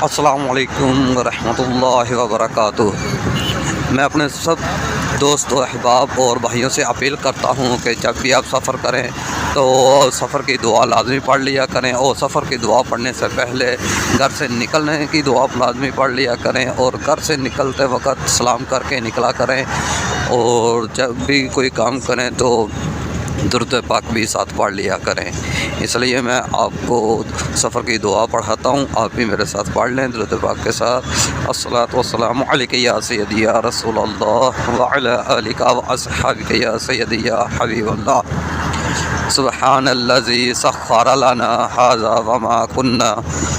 السلام علیکم ورحمۃ اللہ وبرکاتہ۔ میں اپنے سب دوست و احباب اور بھائیوں سے اپیل کرتا ہوں کہ جب بھی آپ سفر کریں تو سفر کی دعا لازمی پڑھ لیا کریں، اور سفر کی دعا پڑھنے سے پہلے گھر سے نکلنے کی دعا لازمی پڑھ لیا کریں، اور گھر سے نکلتے وقت سلام کر کے نکلا کریں، اور جب بھی کوئی کام کریں تو درود پاک بھی ساتھ پڑھ لیا کریں۔ اس لیے میں آپ کو سفر کی دعا پڑھاتا ہوں، آپ بھی میرے ساتھ پڑھ لیں درود پاک کے ساتھ۔ الصلاۃ والسلام علیک یا سیدی یا رسول اللہ وعلی آلک واصحابک یا سیدی یا حبیب اللہ۔ سبحان الذی سخر لنا ھذا وما كنا